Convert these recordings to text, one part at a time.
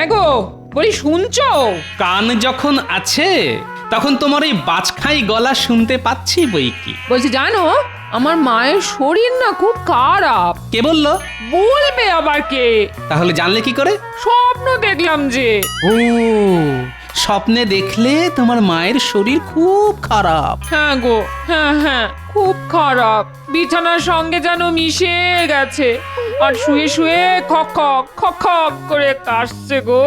হ্যাঁ গো, বলি শুনছো? কান যখন আছে তখন তোমার এই বাজখাই গলা শুনতে পাচ্ছি বই কি। বলছি জানো, আমার মায়ের শরীর না খুব খারাপ। কে বললো? বলবে আবার কে? তাহলে জানলে কি করে? স্বপ্ন দেখলাম যে। ও, স্বপ্নে দেখলে তোমার মায়ের শরীর খুব খারাপ। হ্যাঁ গো, হ্যাঁ, খুব খারাপ। বিছানার সঙ্গে যেন মিশে গেছে, আর শুয়ে শুয়ে খক খক খক খক করে কাশছে গো।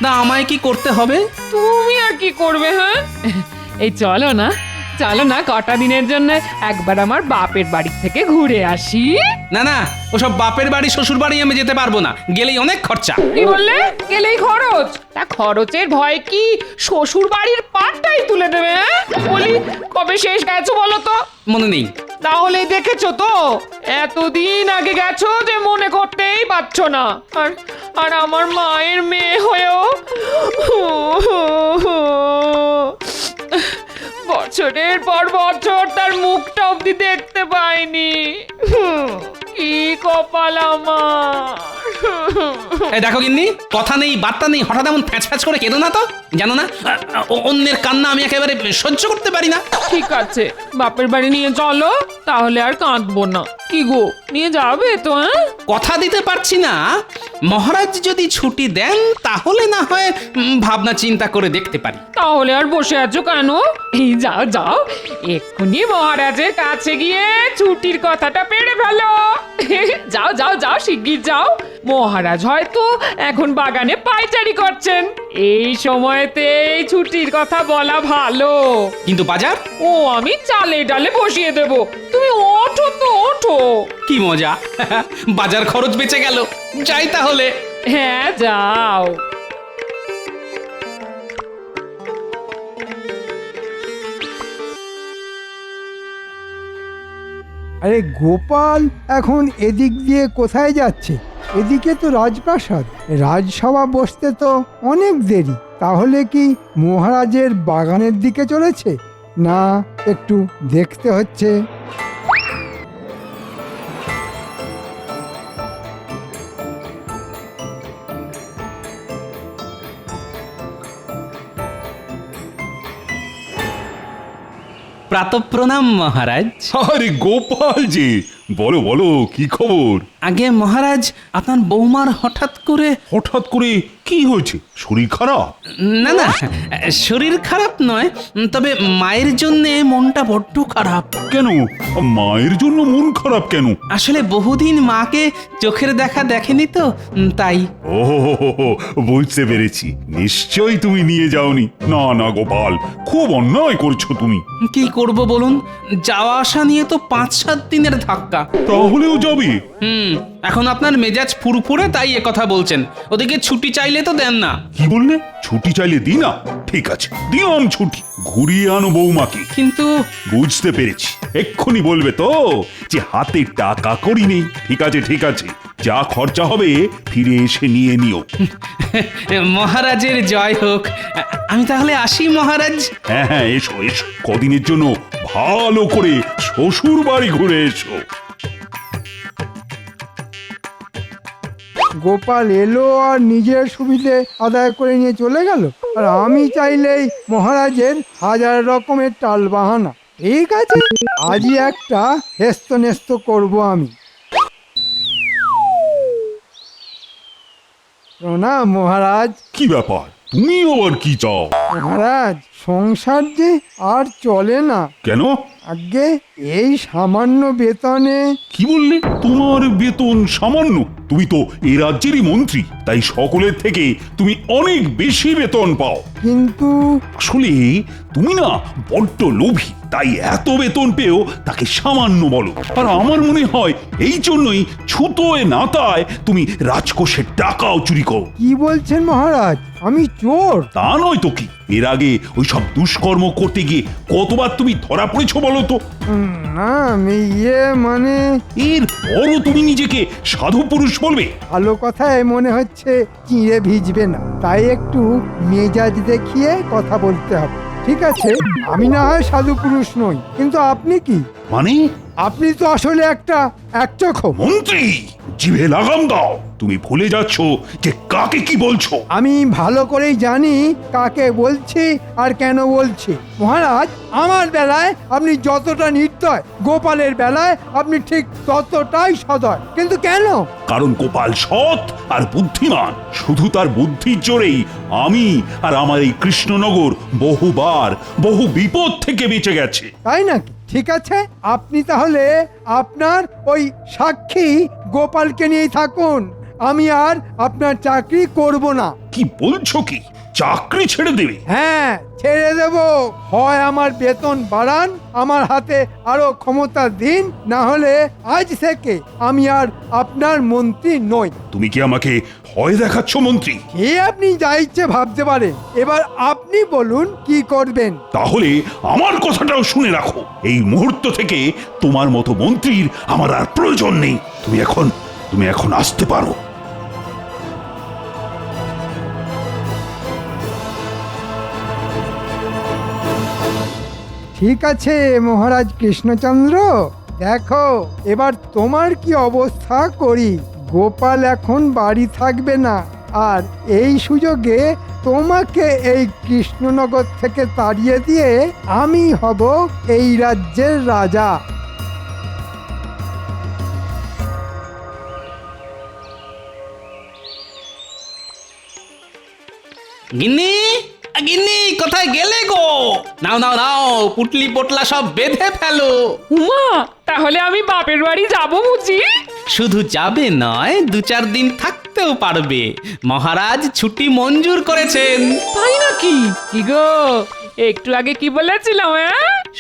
না, আমায় কি করতে হবে? তুমি আর কি করবে? হ্যাঁ, এই চলো না কটা দিনের জন্য একবার আমার বাপের বাড়ি থেকে ঘুরে আসি। না না, ওসব বাপের বাড়ি শ্বশুর বাড়ি আমি যেতে পারবো না, গেলেই অনেক খরচা। কি বললে? গেলেই খরচ? তা খরচের ভয় কি শ্বশুর বাড়ির পাটটাই তুলে দেবে? হ্যাঁ? বলি কবে শেষ গেছো বলো তো? মনে নেই। তাহলে দেখেছো তো, এতদিন আগে গেছো যে মনে করতেই পারছো না। আর আমার মায়ের মেয়ে হয়েও বছরের পর বছর তার মুখটা অব্দি দেখতে পাইনি। কি কপাল আমার। এই দেখো গিন্নি, কথা নেই বার্তা নেই, হঠাৎ এমন ফ্যাঁচ ফ্যাঁচ করে কেঁদো না তো। জানো না, অন্যের কান্না আমি একেবারে সহ্য করতে পারি না। ঠিক আছে, বাপের বাড়ি নিয়ে চলো, তাহলে আর কাঁদবো না। কি গো, নিয়ে যাবে তো? হ্যাঁ, কথা দিতে পারছি না, মহারাজ যদি ছুটি দেন তাহলে না হয় ভাবনা চিন্তা করে দেখতে পারি। তাহলে আর বসে আছো কেন? এই যাও, এক্ষুনি মহারাজের কাছে গিয়ে ছুটির কথাটা পেড়ে ফেলো। যাও শিগগির যাও। মহারাজ হয়তো এখন বাগানে পায়চারি করছেন, এই সময়তে এই ছুটির কথা বলা ভালো। কিন্তু বাজার? ও আমি চালে ডালে বসিয়ে দেব, তুমি ওঠো তো ওঠো। কি মজা, বাজার খরচ বেঁচে গেল। যাই তাহলে। হ্যাঁ যাও। আরে গোপাল এখন এদিক দিয়ে কোথায় যাচ্ছে? এদিকে তো রাজপ্রাসাদ, রাজসভা বসতে তো অনেক দেরি। তাহলে কি মহারাজের বাগানের দিকে চলেছে? না, একটু দেখতে হচ্ছে। প্রাতঃপ্রণাম মহারাজ। আরে গোপাল জি, বলো বলো কি খবর? আগে মহারাজ, আপনার বৌমার হঠাৎ করে কি হয়েছে? শরীর খারাপ? না না, শরীর খারাপ নয়, তবে মায়ের জন্যে মনটা বড্ড খারাপ। কেন? মায়ের জন্য মন খারাপ কেন? আসলে বহুদিন মাকে চোখের দেখা দেখেনি তো, তাই। ও বুঝতে পেরেছি, নিশ্চয়ই তুমি নিয়ে যাওনি। না না গোপাল, খুব অন্যায় করছো তুমি। কি করব বলুন, যাওয়া আসা নিয়ে তো 5-7 দিনের ধাক্কা। তাহলেও যাবে? এখন আপনার মেজাজ ফুরফুরে, তাই এ কথা বলছেন। ওদিকে ছুটি চাইলে তো দেন না। কি বললে? ছুটি চাইলে দি না? ঠিক আছে, দিলাম ছুটি, ঘুরিয়ে আনো বৌমাকে। কিন্তু বুঝতে পেরেছি, এক্ষুনি বলবে তো যে হাতে টাকা করি নেই। ঠিক আছে, যা খরচা হবে ফিরে এসে নিয়ে নিও। মহারাজের জয় হোক। আমি তাহলে আসি মহারাজ। হ্যাঁ, এসো কদিনের জন্য ভালো করে শ্বশুর বাড়ি ঘুরে এসো। গোপাল এলো আর নিজের সুবিধে আদায় করে নিয়ে চলে গেল, আর আমি চাইলেই মহারাজের 1000 রকমের টাল বাহানা। ঠিক আছে, আজই একটা হেস্ত নেস্ত করবো আমি। প্রণাম মহারাজ। কি ব্যাপার, তুমি আবার কি চাও? মহারাজ, সংসার যে আর চলে না। কেন? আগে এই সামান্য বেতনে। কি বললে? তোমার বেতন সামান্য? তুমি তো এ রাজ্যেরই মন্ত্রী, তাই সকলের থেকে তুমি অনেক বেশি বেতন পাও। কিন্তু আসলে তুমি না বড্ড লোভী, তাই এত বেতন পেও তাকে সামান্য বলো। আর আমার মনে হয় এই জন্যই ছুতোয় নাতায় তুমি রাজকোষের টাকাও চুরি করো। কি বলছেন মহারাজ, আমি চোর? তা নয় তো কি, এর আগে ওই সব দুষ্কর্ম করতে গিয়ে কতবার তুমি ধরা পড়েছো বলো তো? না, আমি মানে এর পরও তুমি নিজেকে সাধু পুরুষ বলবে? ভালো কথায় মনে হচ্ছে চিঁড়ে ভিজবে না, তাই একটু মেজাজ দেখিয়ে কথা বলতে হবে। ঠিক আছে, আমি না হয় সাধু পুরুষ নই, কিন্তু আপনি কি? মানে আপনি তো আসলে একটা একচক্ষু। মন্ত্রী, জিভে লাগাম দাও। তুমি ভুলে যাচ্ছ যে কাকে কি বলছো। আমি ভালো করেই জানি কাকে বলছি আর কেন বলছি। মহারাজ, আমার বেলায় আপনি যতটা নির্দয়, গোপালের বেলায় আপনি ঠিক ততটাই সদয়। কিন্তু কেন? কারণ গোপাল সৎ আর বুদ্ধিমান। শুধু তার বুদ্ধির জোরেই আমি আর আমার এই কৃষ্ণনগর বহুবার বহু বিপদ থেকে বেঁচে গেছে। তাই নাকি? ঠিক আছে, আপনি তাহলে আপনার ওই সাক্ষী গোপালকে নিয়েই থাকুন। আমি আর আপনার চাকরি করব না। কি বলছো কি? চাকরি ছেড়ে দেবে? হ্যাঁ, ছেড়ে দেব। হয় আমার বেতন বাড়ান, আমার হাতে আরো ক্ষমতা দিন, না হলে আজ থেকে আমি আর আপনার মন্ত্রী নই। তুমি কি আমাকে ভয় দেখাচ্ছ মন্ত্রী? এ আপনি যা ইচ্ছে ভাবতে পারেন। এবার আপনি বলুন কি করবেন। তাহলে আমার কথাটাও শুনে রাখো। এই মুহূর্ত থেকে তোমার মতো মন্ত্রীর আমার আর প্রয়োজন নেই। তুমি এখন আসতে পারো। ঠিক আছে মহারাজ কৃষ্ণচন্দ্র, দেখো এবার তোমার কি অবস্থা করি। গোপাল এখন বাড়ি থাকবে না, আর এই সুযোগে তোমাকে এই কৃষ্ণনগর থেকে তাড়িয়ে দিয়ে আমি হব এই রাজ্যের রাজা। গিন্নি, গিন্নি, কোথায় গেলে গো? নাও নাও নাও, পুটলি পোটলা সব বেঁধে ফেলো। উমা, তাহলে আমি বাপের বাড়ি যাবো বুঝি? শুধু যাবে নয়, 2-4 দিন থাকতেও পারবে। মহারাজ ছুটি মঞ্জুর করেছেন। তাই নাকি? কি গো, একটু আগে কি বলেছিলাম?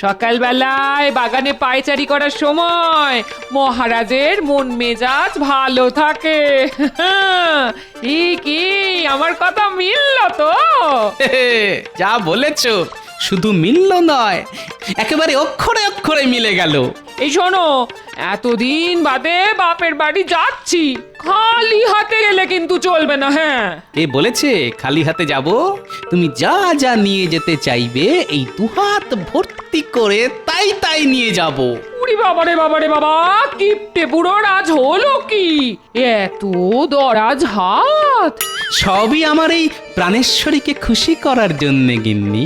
সকালবেলায় বাগানে পায়চারি করার সময় মহারাজের মন মেজাজ ভালো থাকে। কি আমার কথা মিলল তো? যা বলেছো, শুধু মিলল নয়, একেবারে অক্ষরে অক্ষরে মিলে গেল। এই শোনো, এতদিন বাদে বাপের বাড়ি যাচ্ছি, খালি হাতে গেলে কিন্তু চলবে না। হ্যাঁ, এ বলেছে খালি হাতে যাব? তুমি যা যা নিয়ে যেতে চাইবে এই 2 হাত ভর্তি করে তাই তাই নিয়ে যাব। উড়ি বাবারে বাবারে বাবা, কিপটে বুড়ো রাজ হলো কি? এত দরাজ হাত! সবই আমার এই প্রাণেশ্বরীকে খুশি করার জন্য গিন্নি।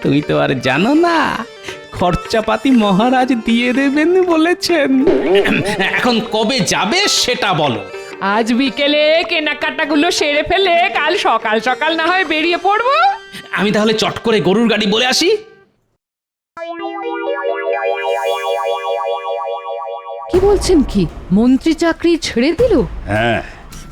তুমি তো আর জানো না, খরচাপাতি মহারাজ দিয়ে দেবেন বলেছেন। এখন কবে যাবে সেটা বলো। আজ বিকেলে কেনাকাটাগুলো সেরে ফেলে কাল সকাল সকাল না হয় বেরিয়ে পড়বো। আমি তাহলে চট করে গরুর গাড়ি বলে আসি। কি বলছেন? কি মন্ত্রী চাকরি ছেড়ে দিল? হ্যাঁ,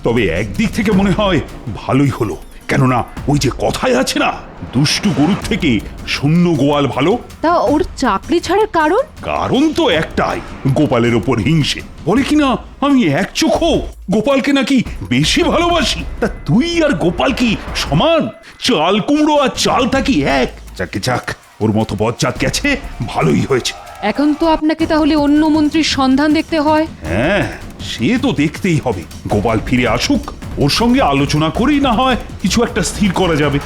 তবে একদিক থেকে মনে হয় ভালোই হলো। কেননা ওই যে কথায় আছে না, দুষ্টু গরুর থেকে শূন্য গোয়াল ভালো। তা ওর চাকরি ছাড়ার কারণ? কারণ তো একটাই, গোপালের ওপর হিংসে। বলে কিনা আমি এক চোখো গোপালকে নাকি বেশি ভালোবাসি। তা তুই আর গোপাল কি সমান? চাল কুমড়ো আর চাল থাকি এক। যাকে যাক, ওর মতো বজ্জাত গেছে, ভালোই হয়েছে। এখন তো আপনাকে তাহলে অন্য মন্ত্রীর সন্ধান দেখতে হয়। হ্যাঁ, সে তো দেখতেই হবে। গোপাল ফিরে আসুক, ওর সঙ্গে আলোচনা করেই না হয় কিছু একটা স্থির করা যাবে।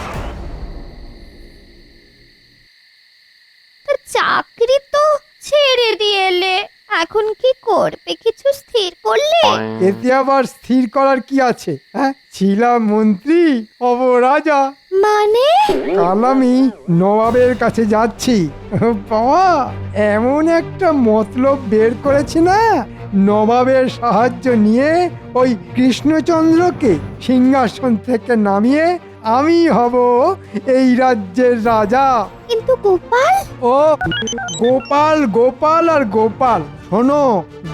চাকরি তো ছেড়ে দিয়ে এলে, এখন কি করবে কিছু স্থির করলে? এতে আবার স্থির করার কি আছে? হ্যাঁ, ছিলাম মন্ত্রী, হব রাজা। মানে? কাল আমি নবাবের কাছে যাচ্ছি। বাবা, এমন একটা মতলব বের করেছি না, নবাবের সাহায্য নিয়ে ওই কৃষ্ণচন্দ্রকে সিংহাসন থেকে নামিয়ে আমি হব এই রাজ্যের রাজা। কিন্তু গোপাল? ও গোপাল, গোপাল আর গোপাল। শোনো,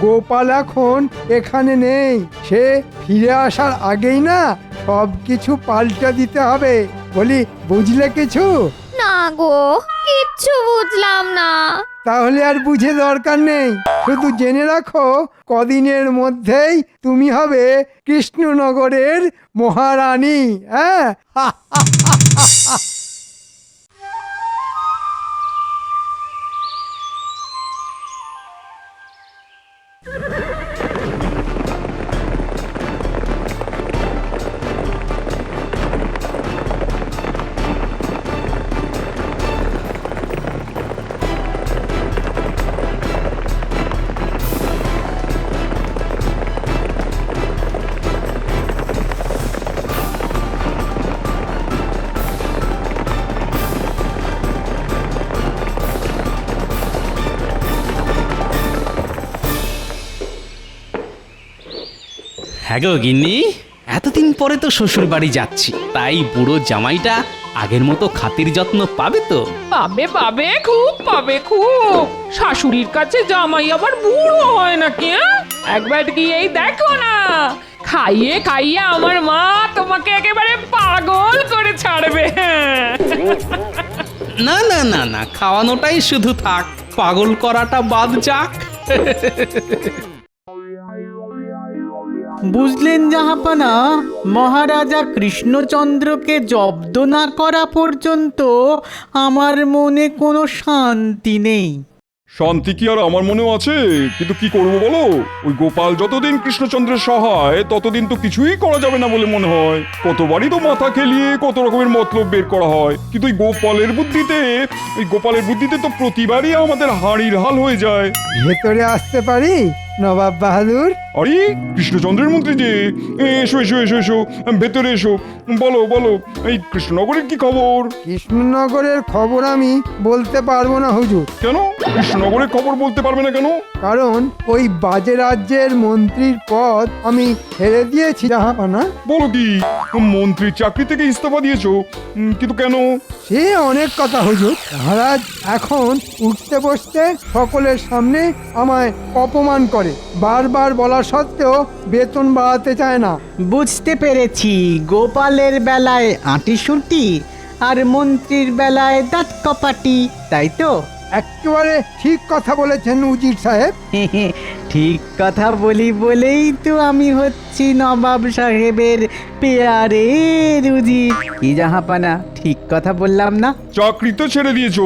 গোপাল এখন এখানে নেই। সে ফিরে আসার আগেই না সব কিছু পাল্টে দিতে হবে। বলি, বুঝলে কিছু? না গো, কিচ্ছু বুঝলাম না। তাহলে আর বুঝে দরকার নেই, শুধু জেনে রাখো কদিনের মধ্যেই তুমি হবে কৃষ্ণনগরের মহারানী। হ্যাঁ, হ্যাঁ গো গিন্নি, এতদিন পরে তো শ্বশুর বাড়ি যাচ্ছি, তাই বুড়ো জামাইটা আগের মতো খাতির যত্ন পাবে তো? পাবে পাবে, খুব পাবে, খুব। শাশুড়ির কাছে জামাই আবার বুড়ো হয় নাকি? একবার গিয়েই দেখো না, খাইয়ে খাইয়ে আমার মা তোমাকে একেবারে পাগল করে ছাড়বে। না না না না, খাওয়ানোটাই শুধু থাক, পাগল করাটা বাদ যাক। বুঝলেন জাহাপানা, মহারাজা কৃষ্ণচন্দ্রকে জব্দ না করা পর্যন্ত আমার মনে কোনো শান্তি নেই। শান্তি কি আর আমার মনেও আছে, কিন্তু কি করব বলো, ওই গোপাল যতদিন কৃষ্ণচন্দ্রের সহায় ততদিন তো কিছুই করা যাবে না বলে মনে হয়। কতবারই তো মাথা খেলিয়ে কত রকমের মতলব বের করা হয়, কিন্তু ওই গোপালের বুদ্ধিতে তো প্রতিবারই আমাদের হাঁড়ির হাল হয়ে যায়। ভেতরে আসতে পারি নবাব বাহাদুর? আরে কৃষ্ণচন্দ্রের মন্ত্রী যে, এসো এসো এসো এসো, ভেতরে এসো। বলো বলো, এই কৃষ্ণনগরের কি খবর? কৃষ্ণনগরের খবর আমি বলতে পারবো না হুজুর। কেন কৃষ্ণনগরের খবর বলতে পারবে না কেন? কারণ ওই বাজে রাজ্যের মন্ত্রীর পদ আমি ছেড়ে দিয়েছি জাহাপানা। বলো কি, মন্ত্রীর চাকরি থেকে ইস্তফা দিয়েছো? কিন্তু কেন? সে অনেক কথা হুজুর। মহারাজ এখন উঠতে বসতে সকলের সামনে আমায় অপমান করে, বারবার বলা সত্ত্বেও বেতন বাড়াতে চায় না। বুঝতে পেরেছি, গোপালের বেলায় আঁটিসুটি আর মন্ত্রীর বেলায় দাঁত কপাটি, তাই তো? একেবারে ঠিক কথা বলেছেন উজির সাহেব। ঠিক কথা বলি বলেই তো আমি হচ্ছি নবাব সাহেবের পেয়ারে উজির। কি জাহাপানা, ঠিক কথা বললাম না? চাকরি তো ছেড়ে দিয়েছো,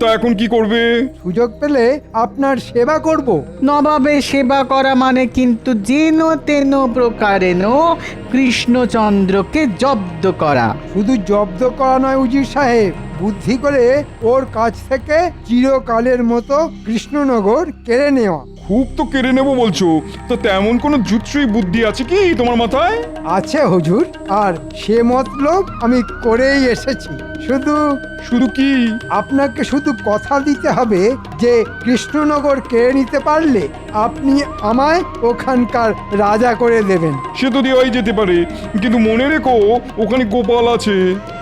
তা এখন কি করবে? সুযোগ পেলে আপনার সেবা করব। নবাবের সেবা করা মানে কিন্তু যেন তেন প্রকারেণ কৃষ্ণচন্দ্রকে জব্দ করা। শুধু জব্দ করা নয় উজির সাহেব, বুদ্ধি করে ওর কাছ থেকে চিরকালের মতো কৃষ্ণনগর কেড়ে নেওয়া। খুব তো কেড়ে নেবো বলছো, তো তেমন কোনো জুৎসই বুদ্ধি আছে কি তোমার মাথায়? আছে হুজুর, আর সে মতলব আমি করেই এসেছি। শুধু শুধু কি? আপনাকে শুধু কথা দিতে হবে যে কৃষ্ণনগর কেড়ে নিতে পারলে আপনি আমায় ওখানকার রাজা করে দেবেন। সে তো দেওয়াই যেতে পারে, কিন্তু মনে রেখো ওখানে গোপাল আছে।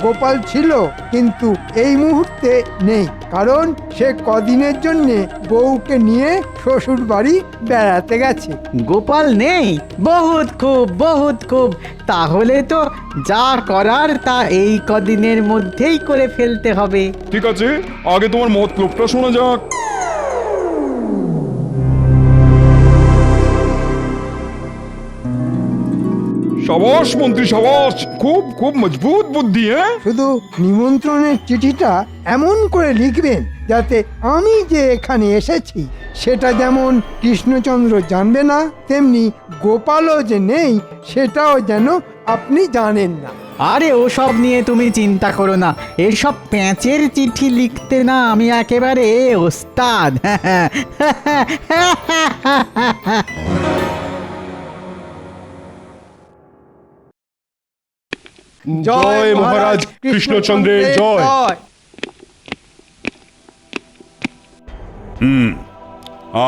গোপাল ছিল, কিন্তু এই মুহূর্তে নেই, কারণ সে কদিনের জন্যে বউকে নিয়ে শ্বশুর বাড়ি বেড়াতে গেছে। গোপাল নেই? বহুত খুব, বহুত খুব। তাহলে তো যা করার তা এই কদিনের মধ্যেই করে ফেলতে হবে। ঠিক আছে, আগে তোমার মতলবটা শোনা যাক। সাবাস মন্ত্রী সাবাস, খুব খুব মজবুত বুদ্ধি। হ্যাঁ, শুধু নিমন্ত্রণের চিঠিটা এমন করে লিখবেন যাতে আমি যে এখানে এসেছি সেটা যেমন কৃষ্ণচন্দ্র জানবে না, তেমনি গোপালও যে নেই সেটাও যেন আপনি জানেন না। আরে ওসব নিয়ে তুমি চিন্তা করো না, এসব প্যাঁচের চিঠি লিখতে না আমি একেবারে ওস্তাদ। জয় মহারাজ কৃষ্ণচন্দ্রের জয়।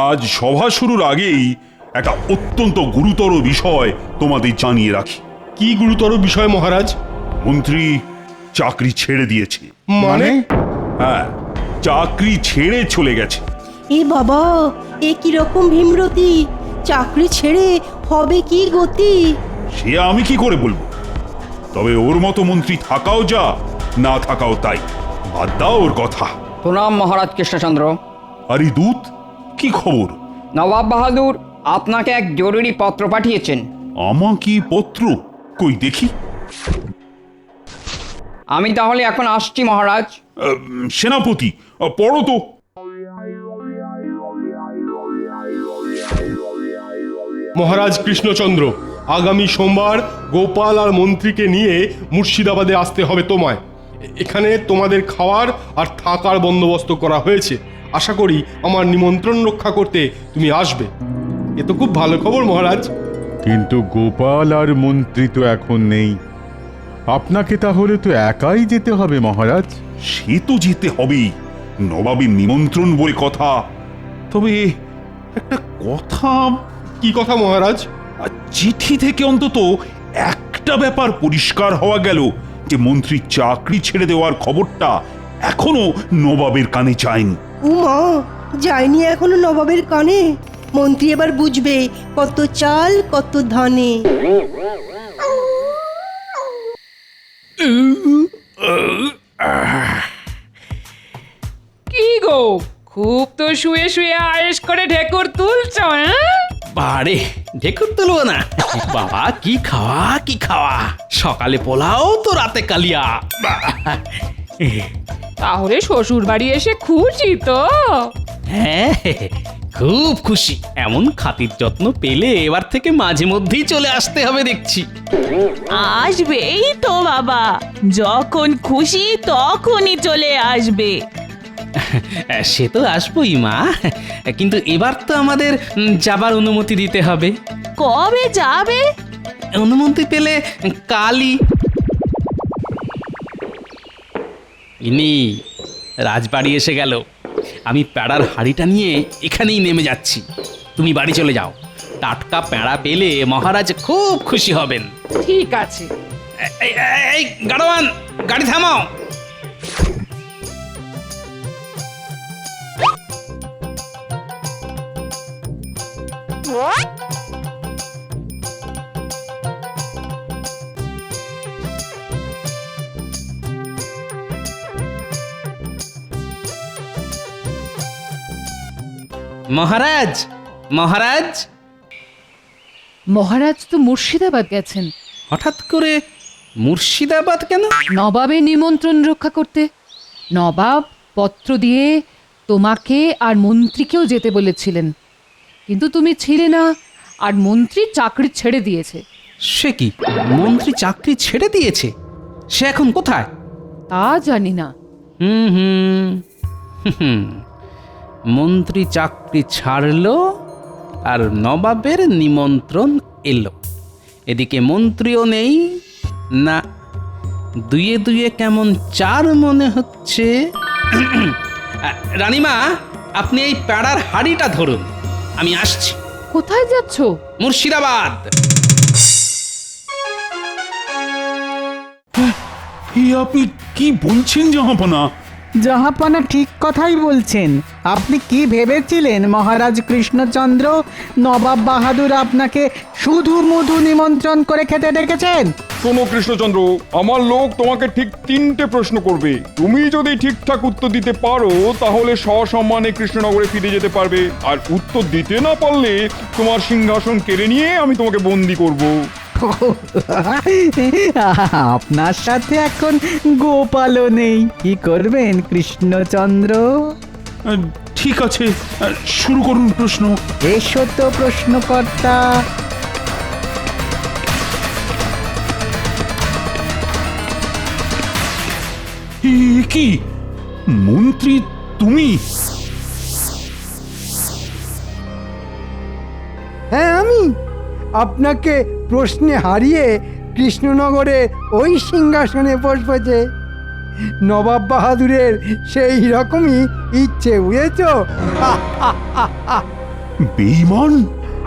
আজ সভা শুরুর আগেই একটা অত্যন্ত গুরুতর বিষয় তোমাদের জানিয়ে রাখি। কি গুরুতর বিষয় মহারাজ? মন্ত্রী চাকরি ছেড়ে দিয়েছে। মানে? হ্যাঁ, চাকরি ছেড়ে চলে গেছে। এ বাবা, এ কি রকম ভীমরতি! চাকরি ছেড়ে হবে কি গতি? সে আমি কি করে বলবো, তবে ওর মতো মন্ত্রী থাকাও যা, না থাকাও তাই। বাদ দাও ওর কথা। প্রণাম মহারাজ কৃষ্ণচন্দ্র। আরে দূত, কি খবর? নবাব বাহাদুর আপনাকে এক জরুরি পত্র পাঠিয়েছেন। আমাকে পত্র? কই দেখি। আমি তাহলে এখন আসছি মহারাজ। সেনাপতি, পড়ো তো। মহারাজ কৃষ্ণচন্দ্র, আগামী সোমবার গোপাল আর মন্ত্রীকে নিয়ে মুর্শিদাবাদে আসতে হবে তোমায়। এখানে তোমাদের খাওয়ার আর থাকার বন্দোবস্ত করা হয়েছে। আশা করি আমার নিমন্ত্রণ রক্ষা করতে তুমি আসবে। এ তো খুব ভালো খবর মহারাজ। কিন্তু গোপাল আর মন্ত্রী তো এখন নেই, আপনাকে তাহলে তো একাই যেতে হবে মহারাজ। সে তো যেতে হবেই, নবাবের নিমন্ত্রণ বলে কথা। তবে একটা কথা। কি কথা মহারাজ? চিঠি থেকে অন্তত একটা ব্যাপার পরিষ্কার হওয়া গেল যে মন্ত্রী চাকরি ছেড়ে দেওয়ার খবরটা এখনো নবাবের কানে যায়নি। উমা, যায়নি এখনো নবাবের কানে। মন্ত্রী এবার বুঝবে কত চাল কত ধানে। কি গো, খুব তো শুয়ে শুয়ে আয়েশ করে ঢেকুর তুলছো, হ্যাঁ? বারে ঢেকুর তুলবো না বাবা, কি খাওয়া কি খাওয়া, সকালে পোলাও তো রাতে কালিয়া। বাহ! তাহলে শ্বশুর বাড়ি এসে খুশি তো? হ্যাঁ, খুব খুশি। এমন খাতির যত্ন পেলে এবার থেকে মাঝে মধ্যেই চলে আসতে হবে দেখছি। আসবেই তো বাবা, যখন খুশি তখনই চলে আসবে। সে তো আসবোই মা, কিন্তু এবার তো আমাদের যাবার অনুমতি দিতে হবে। কবে যাবে? অনুমতি পেলে কালই। ইনি রাজবাড়ি এসে গেল। আমি প্যাড়ার হাড়িটা নিয়ে এখানেই নেমে যাচ্ছি। তুমি বাড়ি চলে যাও। টাটকা প্যাড়া পেলে মহারাজ খুব খুশি হবেন। ঠিক আছে। এই গাড়োয়ান, গাড়ি থামাও। মহারাজ, মহারাজ। মহারাজ তো মুর্শিদাবাদ গেছেন। হঠাৎ করে মুর্শিদাবাদ কেন? নবাবে নিমন্ত্রণ রক্ষা করতে। নবাব পত্র দিয়ে তোমাকে আর মন্ত্রীকেও যেতে বলেছিলেন, কিন্তু তুমি ছিলে না, আর মন্ত্রী চাকরি ছেড়ে দিয়েছে। সে কি, মন্ত্রী চাকরি ছেড়ে দিয়েছে? সে এখন কোথায়? তা জানি না। হুম হুম হুম, মন্ত্রী চাকরি ছাড়লো আর নবাবের নিমন্ত্রণ এলো। এদিকে মন্ত্রীও নেই না, দুয়ে দুয়ে কেমন চার মনে হচ্ছে। রানীমা, আপনি এই প্যাড়ার হাড়িটা ধরুন, আমি আসছি। কোথায় যাচ্ছ? মুর্শিদাবাদ। আপনি কি বলছেন জাহাপনা? জাহাপানা ঠিক কথাই বলছেন। আপনি কি ভেবেছিলেন মহারাজ কৃষ্ণচন্দ্র নবাব বাহাদুর আপনাকে শুধু মধু নিমন্ত্রণ করে খেতে ডেকেছেন? শোনো কৃষ্ণচন্দ্র, আমার লোক তোমাকে ঠিক 3টে প্রশ্ন করবে। তুমি যদি ঠিকঠাক উত্তর দিতে পারো তাহলে সসম্মানে কৃষ্ণনগরে ফিরে যেতে পারবে, আর উত্তর দিতে না পারলে তোমার সিংহাসন কেড়ে নিয়ে আমি তোমাকে বন্দি করব। আপনার সাথে এখন গোপালও নেই, কি করবেন কৃষ্ণচন্দ্র? ঠিক আছে, শুরু করুন প্রশ্ন। এসো তো প্রশ্নকর্তা। কি মন্ত্রী তুমি? হ্যাঁ, আমি আপনাকে প্রশ্নে হারিয়ে কৃষ্ণনগরে ওই সিংহাসনে বসবো যে। নবাব বাহাদুরের সেই রকমই ইচ্ছে, বুঝেছ? বেঈমান!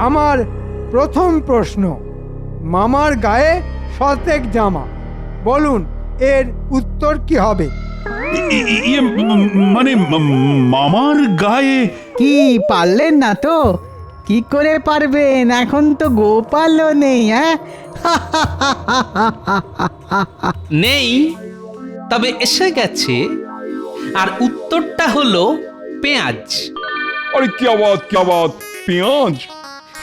আমার প্রথম প্রশ্ন, মামার গায়ে শতেক জামা, বলুন এর উত্তর কি হবে? মানে মামার গায়ে? কি পারলেন না তো? কি করে পারবেন, এখন তো গোপালও নেই। হ্যাঁ, নেই, তবে এসে গেছে। আর উত্তরটা হলো পেঁয়াজ। আরে কি আবাদ, পেঁয়াজ?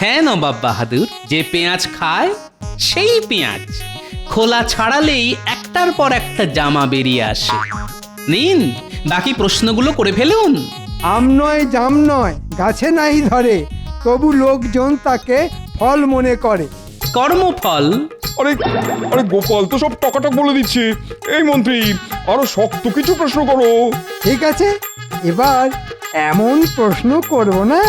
হ্যাঁ নবাব বাহাদুর, যে পেঁয়াজ খায় সেই পেঁয়াজ। খোলা ছাড়ালেই একটার পর একটা জামা বেরিয়ে আসে। নিন, বাকি প্রশ্নগুলো করে ফেলুন। আম নয়, জাম নয়, গাছে নাই ধরে, তবু লোকজন তাকে ফল মনে করে। কর্মফল। আরে আরে গোপাল তো সব টকাটক বলে দিচ্ছে। এই মন্ত্রী, আরো শক্ত কিছু প্রশ্ন করো। ঠিক আছে, এবার এমন প্রশ্ন করব না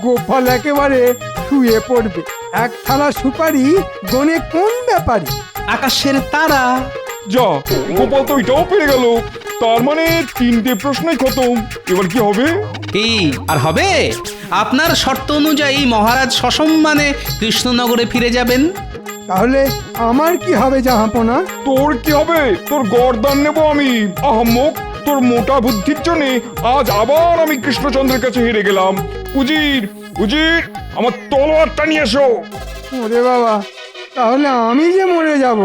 গোপাল একেবারে শুয়ে পড়বে। এক থালা সুপারি গনে কোন ব্যাপারী? আকাশের তারা। যা, গোপাল তো এটাও পেরে গেল। তার মানে 3টে প্রশ্নই খতম। এবার কি হবে? কি আর হবে? আপনার শর্ত অনুযায়ী মহারাজ সসম্মানে কৃষ্ণনগরে ফিরে যাবেন। তাহলে আমার কি হবে জাহাপনা? তোর কি হবে? তোর গর্দান নেবো আমি, আহম্মক। তোর মোটা বুদ্ধির জন্যে আজ আবার আমি কৃষ্ণচন্দ্রের কাছে হেরে গেলাম। উজির, উজির, আমার তলোয়ারটা নিয়ে এসো। ওরে বাবা, তাহলে আমি যে মরে যাব।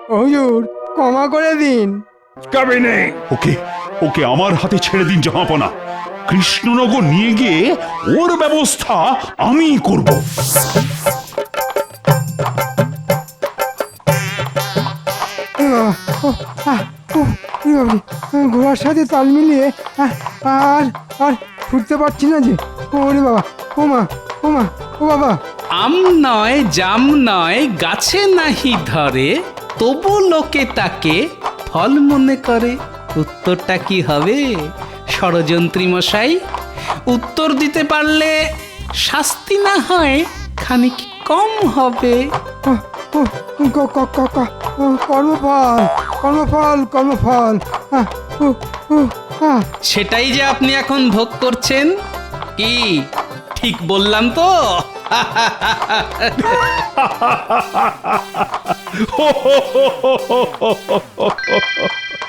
হুজুর, ক্ষমা করে দিন। কবে নেই। ওকে ওকে আমার হাতে ছেড়ে দিন জাহাপনা। কৃষ্ণনগর নিয়ে গিয়ে ওর ব্যবস্থা আমি করব। এ বাবা, ও, আহ, উফ, এ বাবারে, ঘোড়ার সাথে তাল মিলিয়ে আর আর ছুটতে পারছি না যে। ওরে বাবা, ও মা, ও মা, ও বাবা। আম নয় জাম নয় গাছে নাহি ধরে, তবু লোকে তাকে ফল মনে করে। উত্তরটা কি হবে ষড়যন্ত্রী মশাই? উত্তর দিতে পারলে শাস্তি না হয় খানিক কম হবে। কর্মফল, কর্মফল, কর্মফল। সেটাই যে আপনি এখন ভোগ করছেন। কি ঠিক বললাম তো? হো হো হো হো হো হো হো।